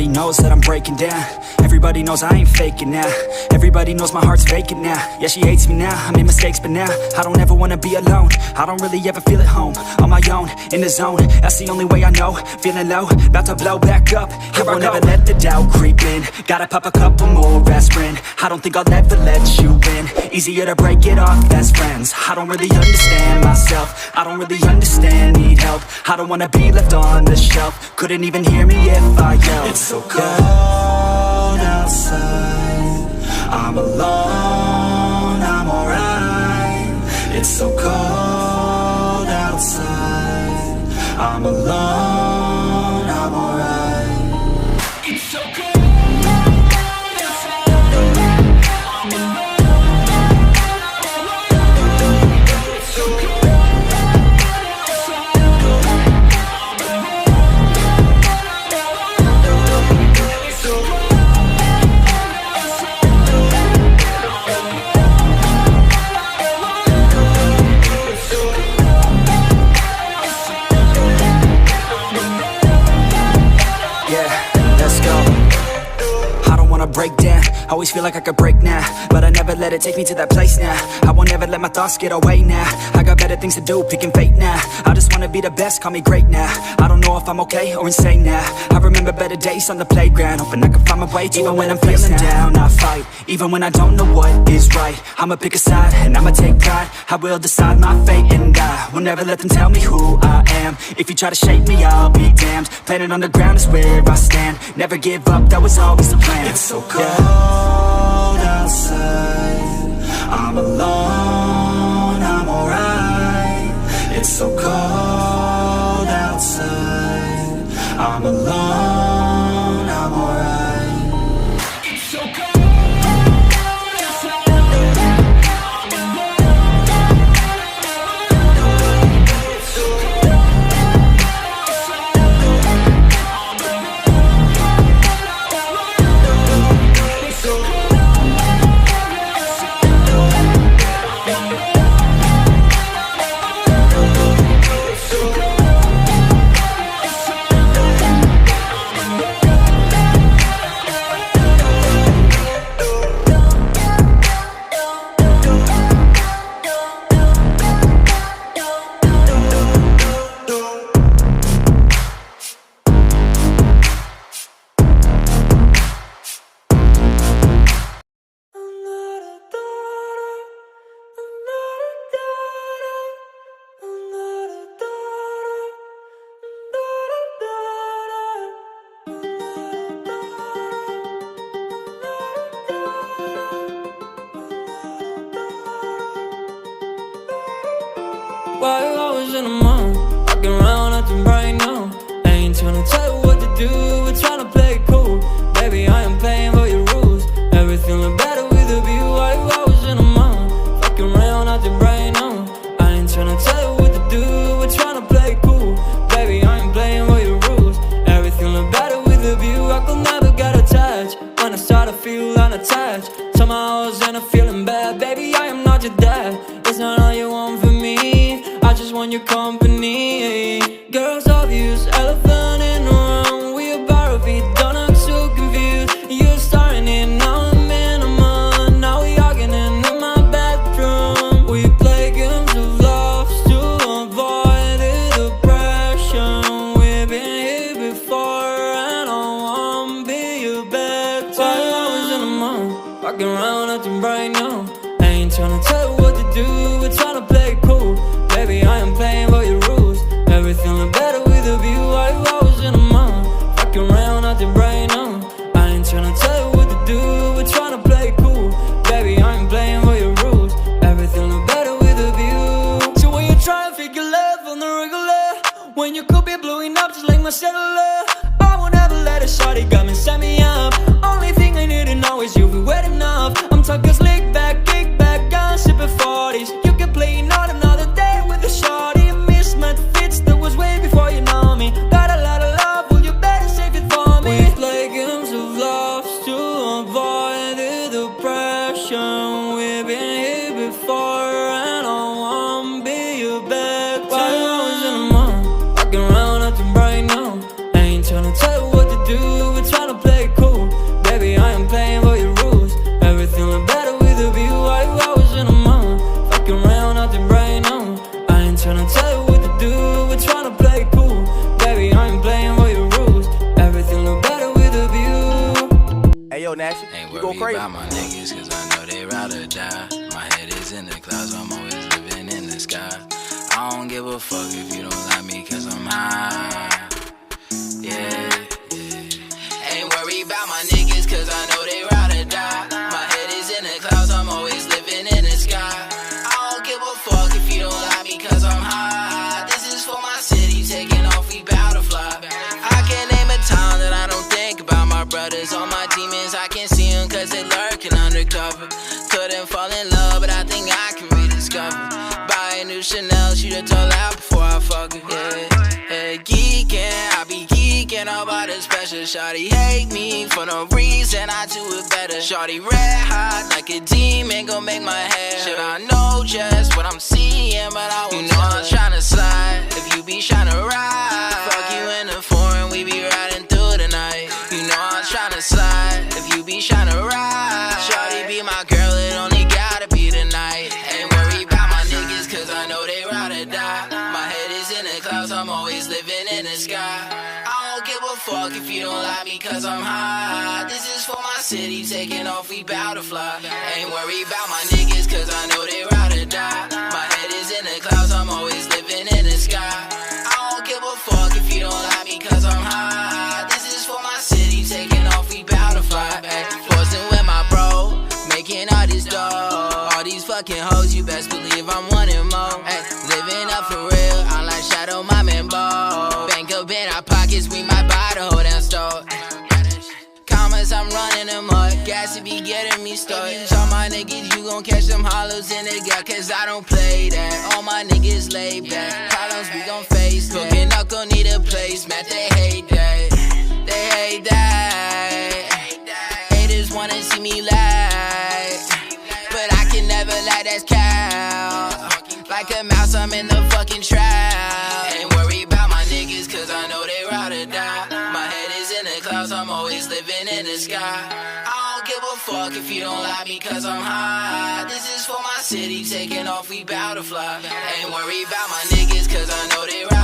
Everybody knows that I'm breaking down. Everybody knows I ain't faking now. Everybody knows my heart's vacant now. Yeah, she hates me now, I made mistakes, but now I don't ever wanna be alone. I don't really ever feel at home. On my own, in the zone, that's the only way I know. Feeling low, about to blow back up. Here I won't ever let the doubt creep in. Gotta pop a couple more aspirin. I don't think I'll ever let you in. Easier to break it off best friends. I don't really understand myself. I don't really understand, need help. I don't wanna be left on the shelf. Couldn't even hear me if I yelled. It's so cold outside, I'm alone, I'm alright. It's so cold outside, I'm alone, I'm alright. It's so cold. Break down, always feel like I could break now, but I never let it take me to that place now. I won't ever let my thoughts get away now. I got better things to do, picking fate now. I just wanna be the best, call me great now. I don't know if I'm okay or insane now. I remember better days on the playground, hoping I can find my way to even when I'm feeling down. I fight, even when I don't know what is right. I'ma pick a side, and I'ma take pride. I will decide my fate, and I will never let them tell me who I am. If you try to shape me, I'll be damned. Planet on the ground is where I stand. Never give up, that was always the plan. It's so cold outside, I'm alone, I'm alright. It's so cold outside, I'm alone, I'm alright. It's so cold. While I was in the mall, walking around acting right now. I ain't tryna tell you what to do, we're tryna play it cool. Baby, I am playing by your rules. Everything look better with a view. While I was in the mall, walking around acting right now. I ain't tryna tell you what to do, we're tryna play it cool. Baby, I am playing by your rules. Everything look better with a view. I could never get attached. When I start to feel unattached, somehow I was in a feeling bad. Baby, I am not your dad. It's not all you want from me, I just want your company. Girls obvious, elephant in the room. We about our feet, don't act so confused. You're starting it, now I'm in a month. Now we arguing in my bedroom. We play games of love to avoid the depression. We've been here before and I won't be your bed. While I was in the mall, walking around acting right now. I ain't tryna tell you what to do, we're tryna play it cool. Baby, I am playing by your rules. Everything look better with a view. While I was in the mall, fucking around acting right now. I ain't tryna tell you what to do, we're tryna play it cool. Baby, I am playing by your rules. Everything look better with a view. So when you try and figure love on the regular, when you could be blowing up just like my cellular, I won't ever let a shawty come and set me up. Only thing I need to know is you'll be wet enough. I'm talking slick back, kick back, gun sipping 40s. You can play not another day with a shawty. Mismatched fits, that was way before you know me. Got a lot of love, well you better save it for me. We play games of love to avoid the depression. We've been here before and I won't be your bed. While I was in the mall, walking around acting right now. I ain't tryna tell you what to do, we're tryna crazy. About my niggas, cause I know they ride or die. My head is in the clouds, I'm always living in the sky. I don't give a fuck if you don't like me, cause I'm high. Yeah. Ain't worried about my niggas, cause I know they ride or die. My head is in the clouds, I'm always living in the sky. I don't give a fuck if you don't like me, cause I'm high. This is for my city, taking off, we bout to fly. I can't name a time that I don't think about my brothers. All my demons, I can't see them cause they lurking undercover. Couldn't fall in love, but I think I can rediscover. Buy a new Chanel, shoot a tall out before I fuck her, yeah. Geeking, I be geeking about a special. Shawty hate me for no reason, I do it better. Shawty red hot like a demon, gon' make my hair. Should I know just what I'm seeing, but I won't. You know I'm tryna slide, if you be tryna ride. Fuck you in the foreign, we be riding through the night. You know I'm tryna slide, if you be tryna ride. Shawty be my girl, it only gotta be tonight. Ain't worried about my niggas, cause I know they ride or die. My head is in the clouds, I'm always living in the sky. I don't give a fuck if you don't like me, cause I'm high. This is for my city, taking off, we bout to fly. Ain't worried about my niggas, cause I know they ride or die. My head is in the clouds, I'm always living in the sky. I don't give a fuck if you don't like me, cause I'm high. This is for my city, taking off, we bout to fly. Forcing with my bro, making all this dough. All these fucking hoes, you best believe I'm wanting more. Ay, living up for real, I'm like Shadow, Mom, and Bo. Bank up in our pockets, we might buy the whole damn store. Commas, I'm running them up. Gas to be getting me started. All my niggas, you gon' catch them hollows in the gut, cause I don't play that. All my niggas laid back. Problems, we gon' face that. Cooking up, gon' need a placement. They hate that. They hate that. Haters wanna see me lie, but I can never let that count. Like a mouse, I'm in the fucking trap. Ain't worried about my niggas, cause I know they ride or die. My head is in the clouds, I'm always living in the sky. I don't give a fuck if you don't like me, cause I'm high. This is for my city, taking off, we bout to fly. Ain't worried about my niggas, cause I know they ride